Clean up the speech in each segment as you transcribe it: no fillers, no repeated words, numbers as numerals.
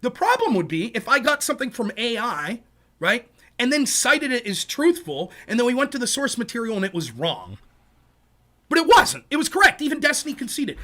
The problem would be if I got something from AI, right, and then cited it as truthful, and then we went to the source material and it was wrong. But it wasn't. It was correct. Even Destiny conceded.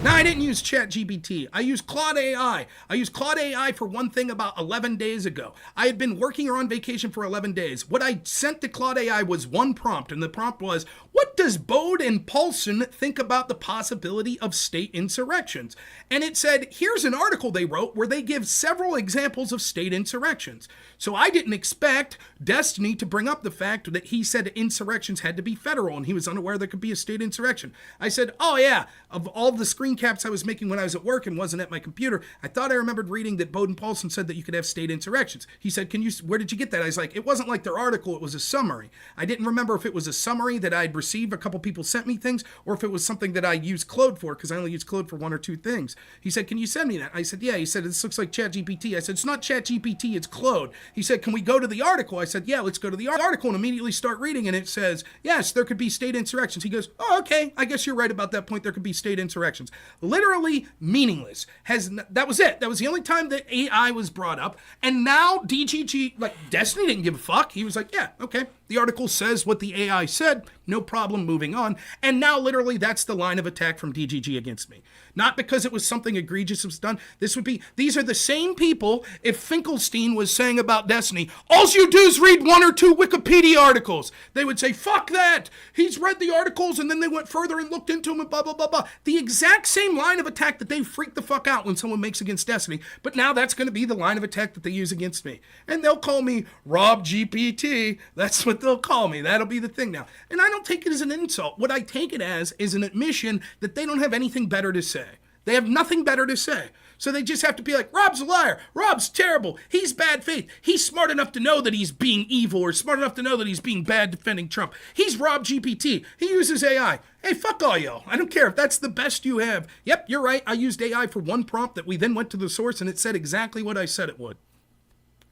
Now, I didn't use ChatGPT. I used Claude AI. I used Claude AI for one thing about 11 days ago. I had been working or on vacation for 11 days. What I sent to Claude AI was one prompt, and the prompt was, what does Bode and Paulson think about the possibility of state insurrections? And it said, here's an article they wrote where they give several examples of state insurrections. So I didn't expect Destiny to bring up the fact that he said insurrections had to be federal, and he was unaware there could be a state insurrection. I said, oh yeah, of all the screen caps I was making when I was at work and wasn't at my computer, I thought I remembered reading that Bode and Paulson said that you could have state insurrections. He said, where did you get that? I was like, it wasn't like their article, it was a summary. I didn't remember if it was a summary that I'd received, a couple people sent me things, or if it was something that I used Claude for, because I only use Claude for one or two things. He said, can you send me that? I said, yeah. He said, this looks like ChatGPT. I said, it's not ChatGPT, it's Claude. He said, can we go to the article? I said, yeah, let's go to the article, and immediately start reading, and it says, yes, there could be state insurrections. He goes, oh, okay, I guess you're right about that point. There could be state insurrections. Literally meaningless. That was it. That was the only time that AI was brought up. And now DGG, like, Destiny didn't give a fuck. He was like, yeah, okay. The article says what the AI said. No problem, moving on. And now literally that's the line of attack from DGG against me. Not because it was something egregious was done. These are the same people, if Finkelstein was saying about Destiny, all you do is read one or two Wikipedia articles. They would say, fuck that. He's read the articles, and then they went further and looked into them and blah, blah, blah, blah. The exact same line of attack that they freak the fuck out when someone makes against Destiny. But now that's going to be the line of attack that they use against me. And they'll call me Rob GPT. That's what they'll call me. That'll be the thing now. And I don't take it as an insult. What I take it as is an admission that they don't have anything better to say. They have nothing better to say. So they just have to be like, Rob's a liar. Rob's terrible. He's bad faith. He's smart enough to know that he's being evil, or smart enough to know that he's being bad defending Trump. He's Rob GPT. He uses AI. Hey, fuck all y'all. I don't care if that's the best you have. Yep, you're right. I used AI for one prompt that we then went to the source and it said exactly what I said it would.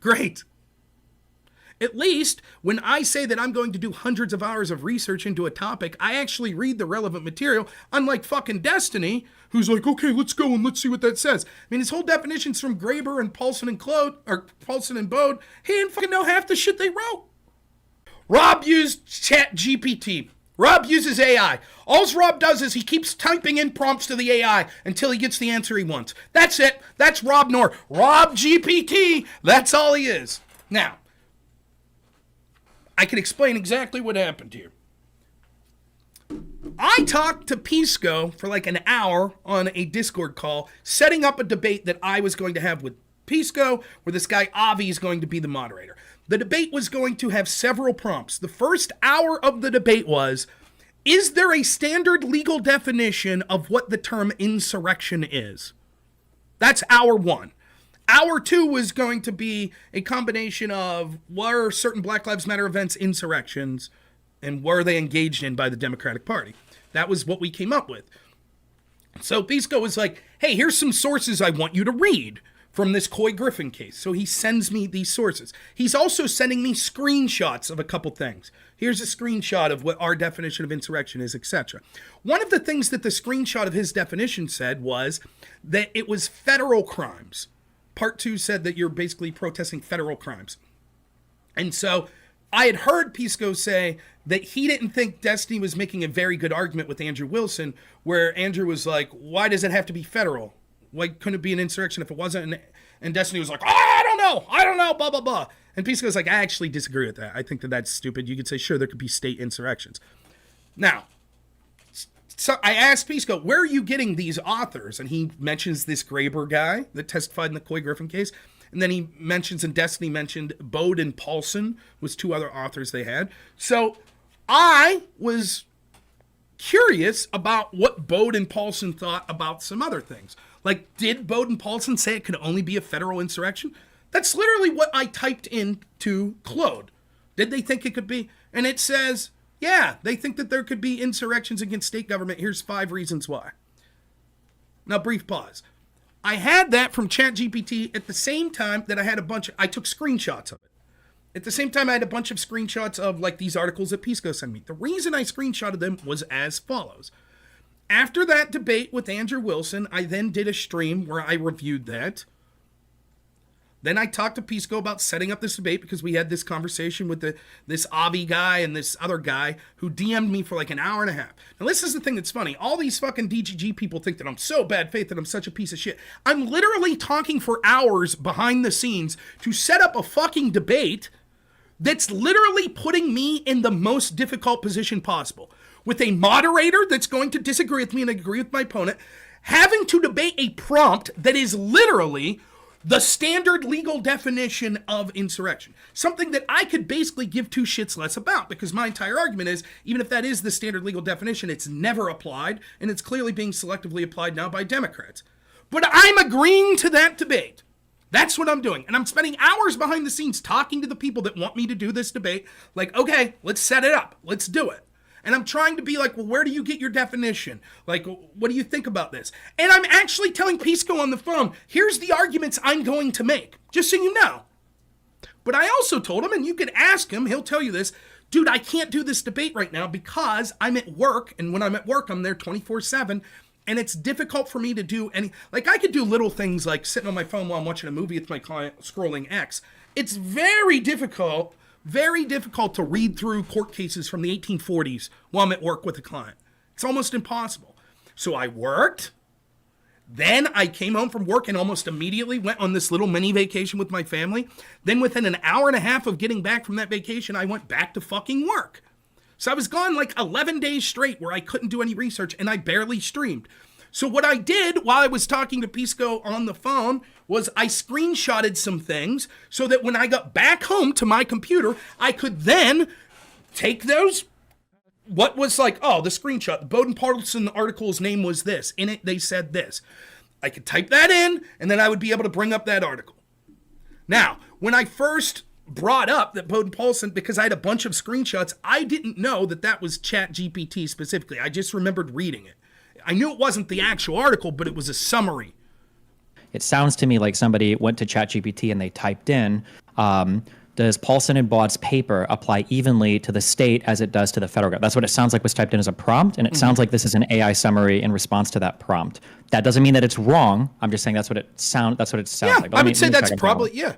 Great. At least when I say that I'm going to do hundreds of hours of research into a topic, I actually read the relevant material, unlike fucking Destiny, who's like, okay, let's go and let's see what that says. I mean, his whole definition's from Graeber and Paulson and Claude, or Paulson and Bode. He didn't fucking know half the shit they wrote. Rob used ChatGPT. Rob uses AI. All Rob does is he keeps typing in prompts to the AI until he gets the answer he wants. That's it. That's Rob Noerr. Rob GPT. That's all he is. Now, I can explain exactly what happened here. I talked to Pisco for like an hour on a Discord call, setting up a debate that I was going to have with Pisco, where this guy Avi is going to be the moderator. The debate was going to have several prompts. The first hour of the debate was, is there a standard legal definition of what the term insurrection is? That's hour one. Hour two was going to be a combination of, were certain Black Lives Matter events insurrections, and were they engaged in by the Democratic Party? That was what we came up with. So Pisco was like, hey, here's some sources I want you to read from this Coy Griffin case. So he sends me these sources. He's also sending me screenshots of a couple things. Here's a screenshot of what our definition of insurrection is, etc. One of the things that the screenshot of his definition said was that it was federal crimes. Part two said that you're basically protesting federal crimes. And so I had heard Pisco say that he didn't think Destiny was making a very good argument with Andrew Wilson, where Andrew was like, why does it have to be federal? Why couldn't it be an insurrection if it wasn't? And Destiny was like, oh, I don't know, blah, blah, blah. And Pisco was like, I actually disagree with that. I think that that's stupid. You could say, sure, there could be state insurrections. Now, so I asked Pisco, where are you getting these authors? And he mentions this Graeber guy that testified in the Coy Griffin case. And then he mentions, and Destiny mentioned, Bode and Paulson was two other authors they had. So I was curious about what Bode and Paulson thought about some other things. Like, did Bode and Paulson say it could only be a federal insurrection? That's literally what I typed into Claude. Did they think it could be? And it says, yeah, they think that there could be insurrections against state government. Here's 5 reasons why. Now, brief pause. I had that from ChatGPT at the same time that I had I took screenshots of it. At the same time, I had a bunch of screenshots of like these articles that Pisco sent me. The reason I screenshotted them was as follows. After that debate with Andrew Wilson, I then did a stream where I reviewed that. Then I talked to Pisco about setting up this debate because we had this conversation with this Avi guy and this other guy who DM'd me for like an hour and a half. Now, this is the thing that's funny. All these fucking DGG people think that I'm so bad faith, that I'm such a piece of shit. I'm literally talking for hours behind the scenes to set up a fucking debate that's literally putting me in the most difficult position possible. With a moderator that's going to disagree with me and agree with my opponent, having to debate a prompt that is literally the standard legal definition of insurrection. Something that I could basically give two shits less about, because my entire argument is, even if that is the standard legal definition, it's never applied, and it's clearly being selectively applied now by Democrats. But I'm agreeing to that debate. That's what I'm doing. And I'm spending hours behind the scenes talking to the people that want me to do this debate. Like, okay, let's set it up. Let's do it. And I'm trying to be like, well, where do you get your definition? Like, what do you think about this? And I'm actually telling Pisco on the phone, here's the arguments I'm going to make, just so you know. But I also told him, and you can ask him, he'll tell you this, dude, I can't do this debate right now because I'm at work. And when I'm at work, I'm there 24/7. And it's difficult for me to do any, like I could do little things like sitting on my phone while I'm watching a movie with my client, scrolling X. It's very difficult to read through court cases from the 1840s while I'm at work with a client. It's almost impossible. So I worked. Then I came home from work and almost immediately went on this little mini vacation with my family. Then within an hour and a half of getting back from that vacation, I went back to fucking work. So I was gone like 11 days straight where I couldn't do any research and I barely streamed. So what I did while I was talking to Pisco on the phone was I screenshotted some things so that when I got back home to my computer, I could then take those, what was like, oh, the screenshot, the Bowden-Partleson article's name was this. In it, they said this. I could type that in, and then I would be able to bring up that article. Now, when I first brought up that Bowden-Partleson, because I had a bunch of screenshots, I didn't know that that was ChatGPT specifically. I just remembered reading it. I knew it wasn't the actual article, but it was a summary. It sounds to me like somebody went to ChatGPT and they typed in, does Paulson and Baud's paper apply evenly to the state as it does to the federal government? That's what it sounds like was typed in as a prompt, and it sounds like this is an AI summary in response to that prompt. That doesn't mean that it's wrong. I'm just saying that's what it sounds like. But I would say that's probably, yeah.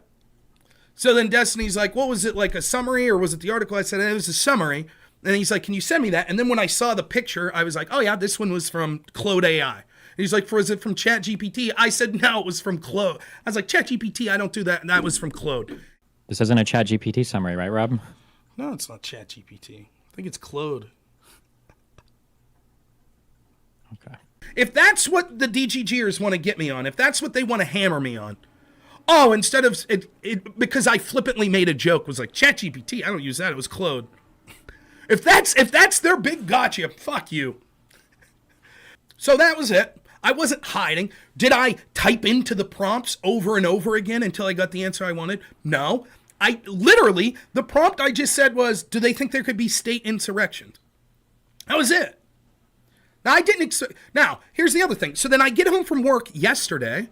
So then Destiny's like, what was it, like a summary, or was it the article? I said, it was a summary. And he's like, can you send me that? And then when I saw the picture, I was like, oh yeah, this one was from Claude AI. And he's like, was it from ChatGPT? I said, no, it was from Claude. I was like, ChatGPT, I don't do that. And that was from Claude. This isn't a ChatGPT summary, right, Rob? No, it's not ChatGPT. I think it's Claude. Okay. If that's what the DGGers want to get me on, if that's what they want to hammer me on, oh, instead of it because I flippantly made a joke, was like, ChatGPT, I don't use that, it was Claude. If that's their big gotcha, fuck you. So that was it. I wasn't hiding. Did I type into the prompts over and over again until I got the answer I wanted? No. I literally, the prompt I just said was, do they think there could be state insurrections? That was it. Now, now, here's the other thing. So then I get home from work yesterday,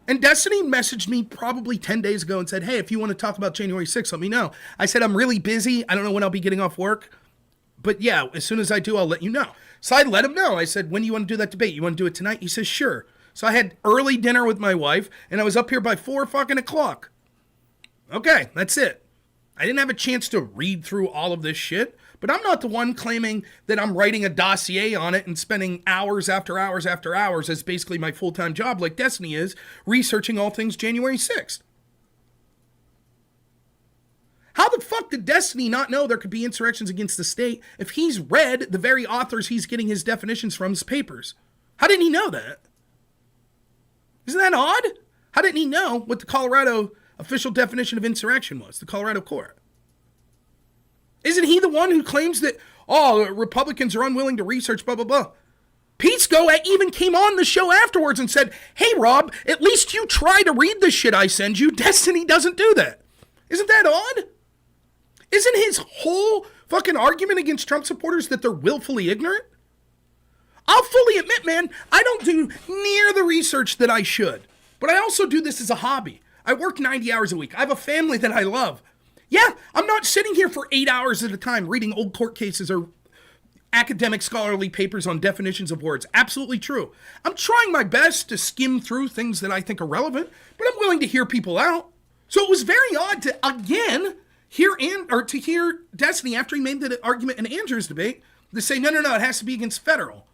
and Destiny messaged me probably 10 days ago and said, hey, if you want to talk about January 6th, let me know. I said, I'm really busy. I don't know when I'll be getting off work. But yeah, as soon as I do, I'll let you know. So I let him know. I said, when do you want to do that debate? You want to do it tonight? He says, sure. So I had early dinner with my wife, and I was up here by 4 fucking o'clock. Okay, that's it. I didn't have a chance to read through all of this shit, but I'm not the one claiming that I'm writing a dossier on it and spending hours after hours after hours as basically my full-time job like Destiny is, researching all things January 6th. How the fuck did Destiny not know there could be insurrections against the state if he's read the very authors he's getting his definitions from his papers? How didn't he know that? Isn't that odd? How didn't he know what the Colorado official definition of insurrection was, the Colorado court? Isn't he the one who claims that, oh, Republicans are unwilling to research, blah, blah, blah? Pisco even came on the show afterwards and said, hey, Rob, at least you try to read the shit I send you. Destiny doesn't do that. Isn't that odd? Isn't his whole fucking argument against Trump supporters that they're willfully ignorant? I'll fully admit, man, I don't do near the research that I should. But I also do this as a hobby. I work 90 hours a week. I have a family that I love. Yeah, I'm not sitting here for 8 hours at a time reading old court cases or academic scholarly papers on definitions of words. Absolutely true. I'm trying my best to skim through things that I think are relevant, but I'm willing to hear people out. So it was very odd to, again, hear Destiny after he made the argument in Andrew's debate to say, no, it has to be against federal.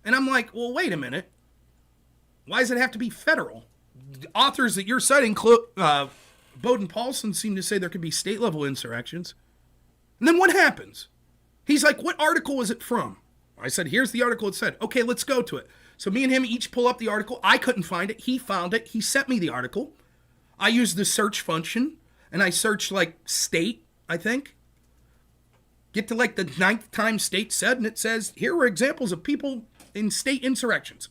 And I'm like, well, wait a minute. Why does it have to be federal? The authors that you're citing, Bowden Paulson, seem to say there could be state-level insurrections. And then what happens? He's like, what article is it from? I said, here's the article it said. Okay, let's go to it. So me and him each pull up the article. I couldn't find it. He found it. He sent me the article. I used the search function, and I searched, like, state, I think. Get to, like, the 9th time state said, and it says, here are examples of people in state insurrections.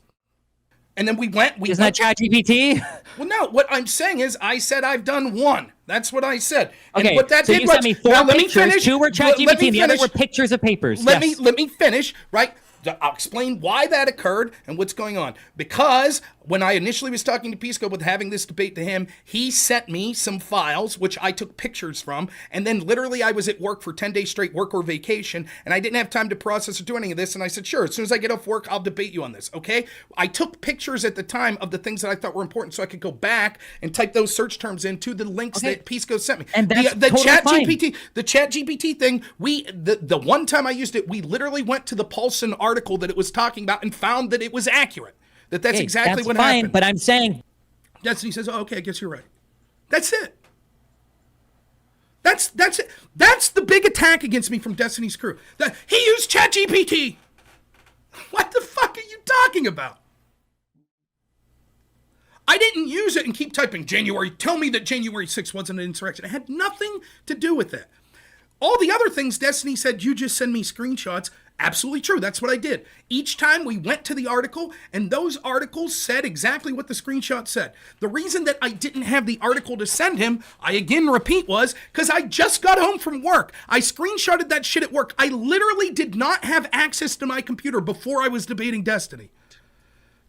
And then Isn't that ChatGPT? Well, no. What I'm saying is, I said I've done one. That's what I said. Okay, and what that so did you was, sent me 4 pictures. 2 were ChatGPT, and the other were pictures of papers. Let me finish, right? I'll explain why that occurred and what's going on. Because when I initially was talking to Pisco with having this debate to him, he sent me some files, which I took pictures from. And then literally I was at work for 10 days straight, work or vacation, and I didn't have time to process or do any of this. And I said, sure, as soon as I get off work, I'll debate you on this, okay? I took pictures at the time of the things that I thought were important so I could go back and type those search terms into the links that Pisco sent me. And that's the totally ChatGPT, the ChatGPT thing, the one time I used it, we literally went to the Paulson article that it was talking about and found that it was accurate. That's exactly what happened. But I'm saying... Destiny says, oh, okay, I guess you're right. That's it. That's it. That's the big attack against me from Destiny's crew. He used ChatGPT. What the fuck are you talking about? I didn't use it and keep typing January. Tell me that January 6th wasn't an insurrection. It had nothing to do with it. All the other things Destiny said, you just send me screenshots. Absolutely true. That's what I did. Each time we went to the article, and those articles said exactly what the screenshot said. The reason that I didn't have the article to send him, I again repeat, was because I just got home from work. I screenshotted that shit at work. I literally did not have access to my computer before I was debating Destiny.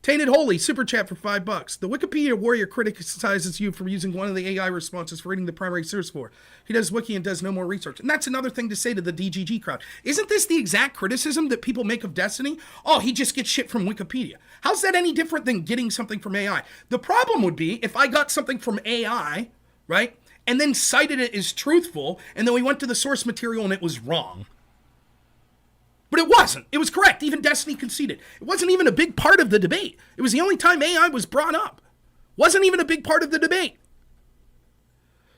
Tainted Holy, super chat for $5. The Wikipedia warrior criticizes you for using one of the AI responses for reading the primary source for. He does wiki and does no more research. And that's another thing to say to the DGG crowd. Isn't this the exact criticism that people make of Destiny? Oh, he just gets shit from Wikipedia. How's that any different than getting something from AI? The problem would be if I got something from AI, right, and then cited it as truthful, and then we went to the source material and it was wrong. But it wasn't. It was correct. Even Destiny conceded. It wasn't even a big part of the debate. It was the only time AI was brought up. Wasn't even a big part of the debate.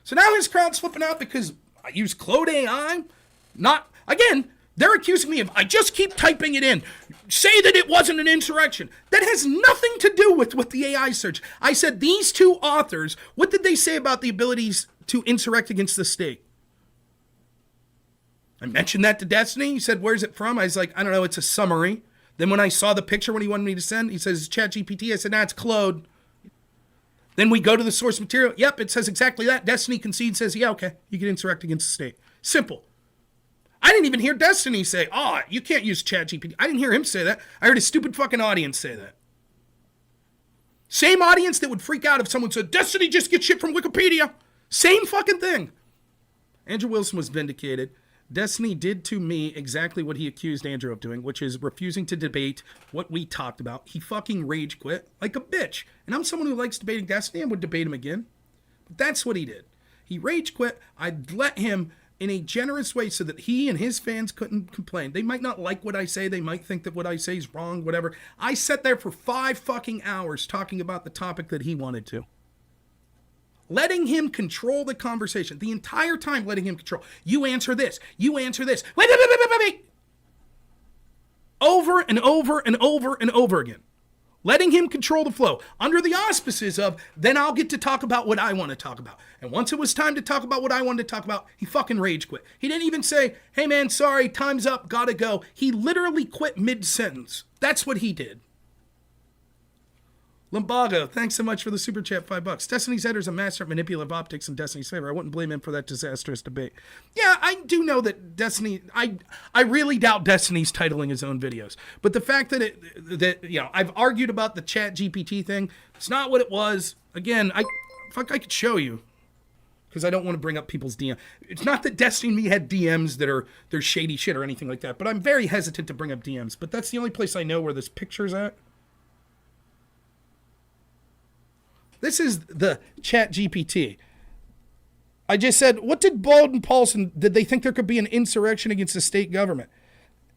So now his crowd's flipping out because I use Claude AI. Again, they're accusing me of, I just keep typing it in. Say that it wasn't an insurrection. That has nothing to do with what the AI search. I said these two authors, what did they say about the abilities to insurrect against the state? I mentioned that to Destiny. He said, where's it from? I was like, I don't know, it's a summary. Then when I saw the picture when he wanted me to send, he says, ChatGPT. I said, nah, it's Claude. Then we go to the source material. Yep, it says exactly that. Destiny concedes, says, yeah, okay, you can insurrect against the state. Simple. I didn't even hear Destiny say, oh, you can't use ChatGPT. I didn't hear him say that. I heard a stupid fucking audience say that. Same audience that would freak out if someone said, Destiny just gets shit from Wikipedia. Same fucking thing. Andrew Wilson was vindicated. Destiny did to me exactly what he accused Andrew of doing, which is refusing to debate what we talked about. He fucking rage quit like a bitch. And I'm someone who likes debating Destiny and would debate him again. But that's what he did. He rage quit. I let him in a generous way so that he and his fans couldn't complain. They might not like what I say. They might think that what I say is wrong, whatever. I sat there for 5 fucking hours talking about the topic that he wanted to. Letting him control the conversation. The entire time letting him control. You answer this. You answer this. Wait. Over and over and over and over again. Letting him control the flow. Under the auspices of, then I'll get to talk about what I want to talk about. And once it was time to talk about what I wanted to talk about, he fucking rage quit. He didn't even say, hey man, sorry, time's up, gotta go. He literally quit mid-sentence. That's what he did. Lumbago, thanks so much for the super chat, $5. Destiny's editor is a master at manipulative optics in Destiny's favor. I wouldn't blame him for that disastrous debate. Yeah, I do know that Destiny, I really doubt Destiny's titling his own videos. But the fact that I've argued about the Chat GPT thing, it's not what it was. Again, I could show you. because I don't want to bring up people's DM. It's not that Destiny and me had DMs that are they're shady shit or anything like that, but I'm very hesitant to bring up DMs. But that's the only place I know where this picture's at. This is the Chat GPT. I just said, what did Baldwin Paulson, did they think there could be an insurrection against the state government?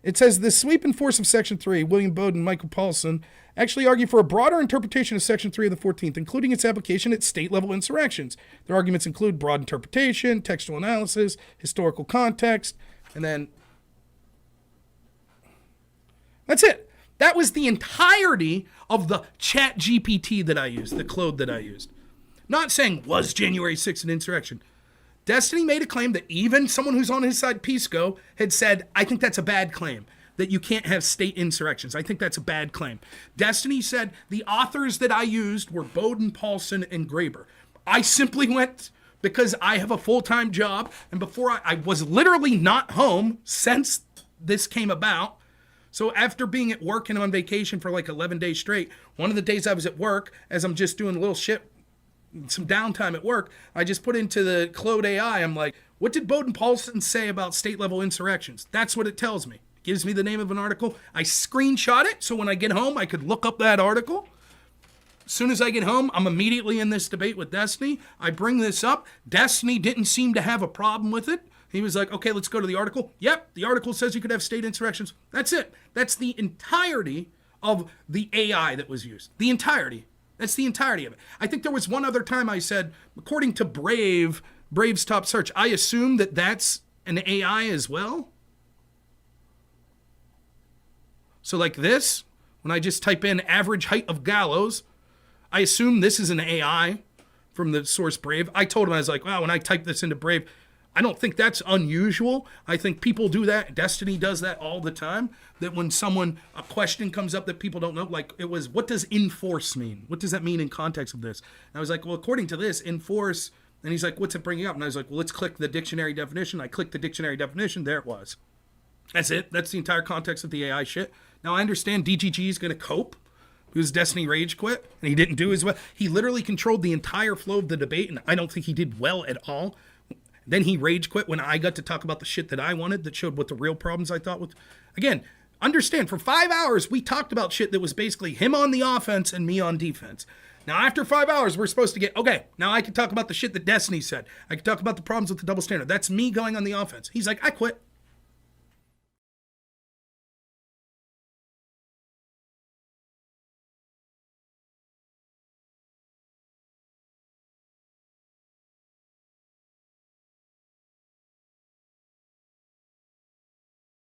It says the sweep and force of Section 3, William Bowden and Michael Paulson, actually argue for a broader interpretation of Section 3 of the 14th, including its application at state-level insurrections. Their arguments include broad interpretation, textual analysis, historical context, and then that's it. That was the entirety of the Chat GPT that I used, the Claude that I used. Not saying, was January 6th an insurrection? Destiny made a claim that even someone who's on his side, Pisco, had said, I think that's a bad claim, that you can't have state insurrections. I think that's a bad claim. Destiny said the authors that I used were Bowden, Paulson, and Graeber. I simply went, because I have a full-time job, and before I was literally not home since this came about. So after being at work and on vacation for like 11 days straight, one of the days I was at work, as I'm just doing a little shit, some downtime at work, I just put into the Claude AI, I'm like, what did Bowden Paulson say about state-level insurrections? That's what it tells me. It gives me the name of an article. I screenshot it, so when I get home, I could look up that article. As soon as I get home, I'm immediately in this debate with Destiny. I bring this up. Destiny didn't seem to have a problem with it. He was like, okay, let's go to the article. Yep, the article says you could have state insurrections. That's it. That's the entirety of the AI that was used. The entirety. That's the entirety of it. I think there was one other time I said, according to Brave's top search, I assume that that's an AI as well. So like this, when I just type in average height of gallows, I assume this is an AI from the source Brave. I told him, I was like, wow, when I type this into Brave, I don't think that's unusual. I think people do that. Destiny does that all the time. That when a question comes up that people don't know, like it was, what does enforce mean? What does that mean in context of this? And I was like, well, according to this, enforce, and he's like, what's it bringing up? And I was like, well, let's click the dictionary definition. I clicked the dictionary definition. There it was. That's it. That's the entire context of the AI shit. Now I understand DGG is going to cope because Destiny rage quit and he didn't do as well. He literally controlled the entire flow of the debate, and I don't think he did well at all. Then he rage quit when I got to talk about the shit that I wanted that showed what the real problems I thought was. Again, understand, for 5 hours, we talked about shit that was basically him on the offense and me on defense. Now, after 5 hours, we're supposed to get, okay, now I can talk about the shit that Destiny said. I can talk about the problems with the double standard. That's me going on the offense. He's like, I quit.